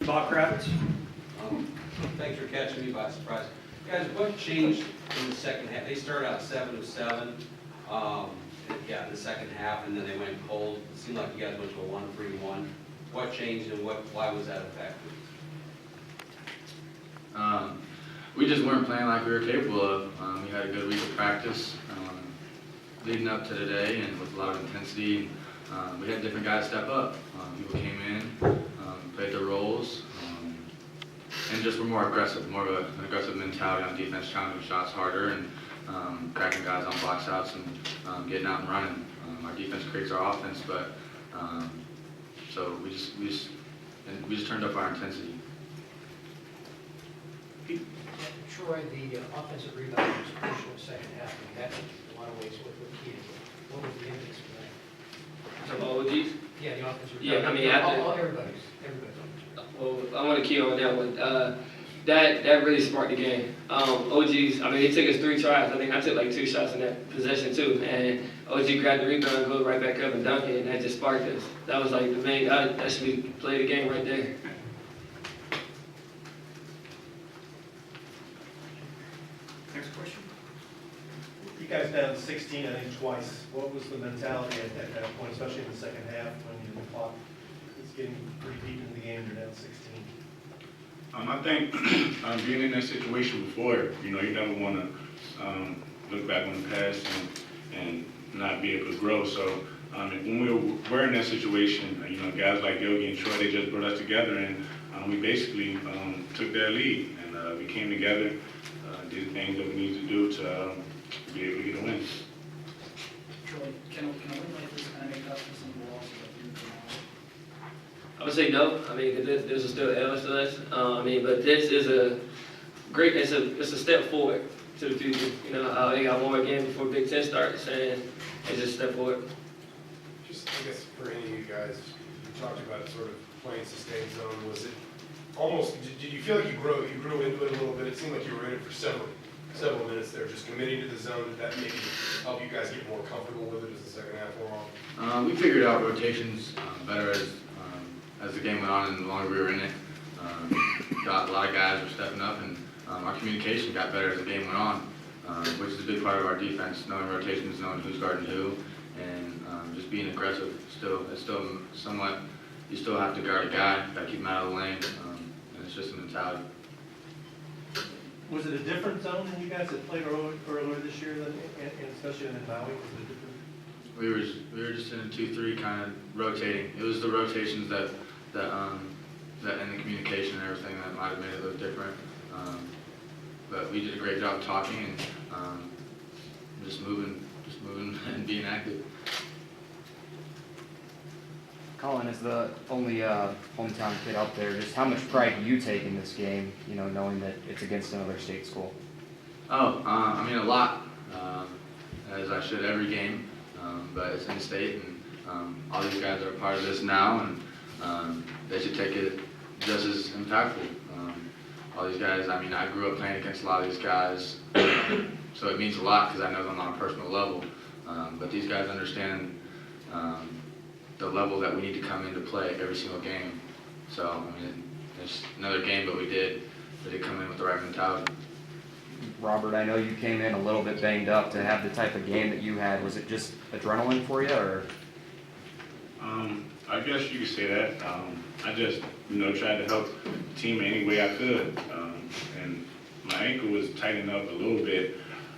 Bockrats. Thanks for catching me by surprise. Guys, what changed in the second half? They started out 7-7, in the second half, and then they went cold. It seemed like you guys went to a 1-3-1. What changed and why was that effective? We just weren't playing like we were capable of. We had a good week of practice leading up to today, and with a lot of intensity. We had different guys step up. People came in, played their roles, and just were more aggressive, more of an aggressive mentality on defense, challenging shots harder, and cracking guys on box outs and getting out and running. Our defense creates our offense, but so we just turned up our intensity. Troy, the offensive rebound was crucial in the second half. I mean, that's in a lot of ways what key is. What was the impetus for that? Some OGs? Yeah, the offensive Yeah, rebound. I mean, after- Everybody's offensive. Well, I want to key on that one. That really sparked the game. OGs, I mean, it took us 3 tries. I think I took like 2 shots in that possession too. And OG grabbed the rebound, go right back up and dunk it, and that just sparked us. That was like the main, that should be play the game right there. Next question. You guys down 16, I think, twice. What was the mentality at that point, especially in the second half when the clock is getting pretty deep into the game, you're down 16? I think being in that situation before, you never want to look back on the past and not be able to grow. So when we were in that situation, guys like Yogi and Troy, they just brought us together, and we basically took their lead, and we came together, did the things that we needed to do to be able to get a win. Troy, can a win like this kind of make up for some of the losses that you've been on? I would say no. I mean, 'cause this is still L's to us. But this is a great. It's a step forward to the future. They got one more game before Big Ten starts, and it's just a step forward. Just, I guess, for any of you guys, you talked about sort of playing sustained zone. Was it almost? Did you feel like you grew into it a little bit? It seemed like you were in it for several minutes there, just committing to the zone. Did that maybe help you guys get more comfortable with it as the second half wore on? We figured out rotations better as the game went on and the longer we were in it. Got a lot of guys were stepping up, and our communication got better as the game went on, which is a big part of our defense, knowing rotations, knowing who's guarding who, and just being aggressive. It's still somewhat, you still have to guard a guy, got to keep him out of the lane, and it's just a mentality. Was it a different zone than you guys had played earlier this year, and especially in Maui? Was it different? We were just in a 2-3 kind of rotating. It was the rotations that and the communication and everything that might have made it look different. But we did a great job talking and just moving and being active. Collin, as the only hometown kid out there, just how much pride do you take in this game, knowing that it's against another state school? I mean a lot, as I should every game, but it's in state, and all these guys are a part of this now, and they should take it just as impactful. All these guys, I mean, I grew up playing against a lot of these guys, so it means a lot because I know them on a personal level, but these guys understand the level that we need to come into play every single game. So, I mean, it's another game, but we did come in with the right mentality. Robert, I know you came in a little bit banged up to have the type of game that you had. Was it just adrenaline for you, or? I guess you could say that. I just, tried to help the team any way I could. And my ankle was tightening up a little bit.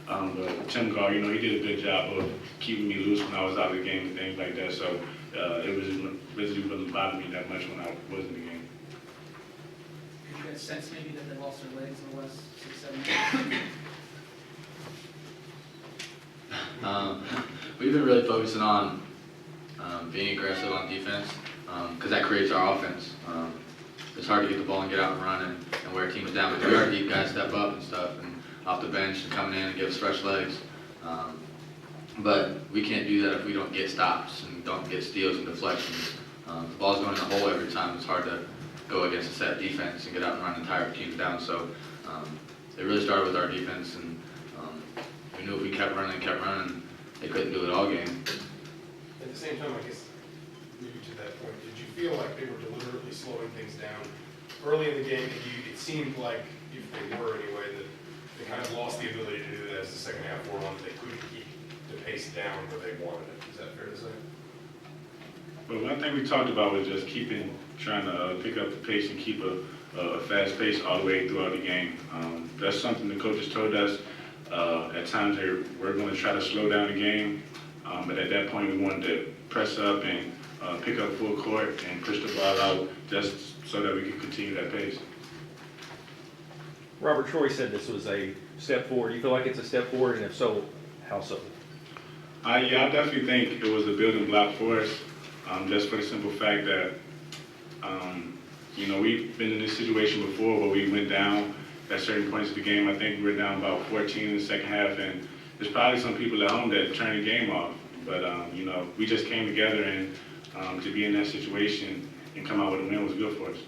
But Tim Gar, he did a good job of keeping me loose when I was out of the game and things like that. So it really wasn't bothering me that much when I was in the game. Did you guys sense maybe that they lost their legs in the last 6-7 years? We've been really focusing on being aggressive on defense because that creates our offense. It's hard to get the ball and get out and run and wear teams down, but our deep guys step up and stuff and off the bench and coming in and give us fresh legs. But we can't do that if we don't get stops and don't get steals and deflections. The ball's going in the hole every time. It's hard to go against a set defense and get out and run and tire teams down. So it really started with our defense, and we knew if we kept running, they couldn't do it all game. At the same time, I guess, maybe to that point, did you feel like they were deliberately slowing things down early in the game, it seemed like, if they were anyway, that they kind of lost the ability to do that as the second half wore on, that they couldn't keep the pace down where they wanted it. Is that fair to say? But one thing we talked about was just trying to pick up the pace and keep a fast pace all the way throughout the game. That's something the coaches told us. At times we're going to try to slow down the game, but at that point we wanted to press up and pick up full court and push the ball out just so that we could continue that pace. Robert Troy said this was a step forward. Do you feel like it's a step forward, and if so, how so? Yeah, I definitely think it was a building block for us, just for the simple fact that, we've been in this situation before where we went down at certain points of the game. I think we were down about 14 in the second half, and there's probably some people at home that turned the game off. But, we just came together, and to be in that situation and come out with a win was good for us.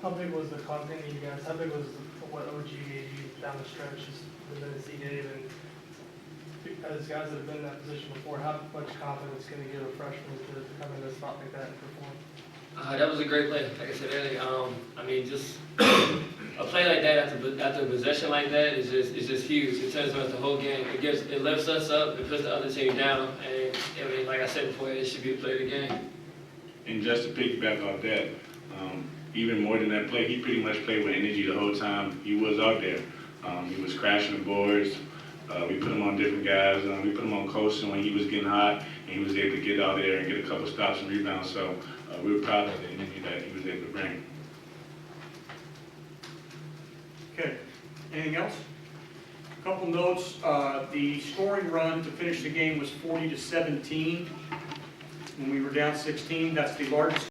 How big was the content you guys? How big was what OG gave you down the stretch, just the minutes he gave? And as guys that have been in that position before, how much confidence can you give a freshman to come into a spot like that and perform? That was a great play, like I said earlier. Just a play like that after a possession like that is just huge. It turns around the whole game. It lifts us up, it puts the other team down, and like I said before, it should be a play of the game. And just to piggyback off that, even more than that play, he pretty much played with energy the whole time he was out there. He was crashing the boards. We put him on different guys. We put him on Colson when he was getting hot, and he was able to get out there and get a couple stops and rebounds. So we were proud of the energy that he was able to bring. Okay, anything else? A couple notes, the scoring run to finish the game was 40-17. When we were down 16, that's the largest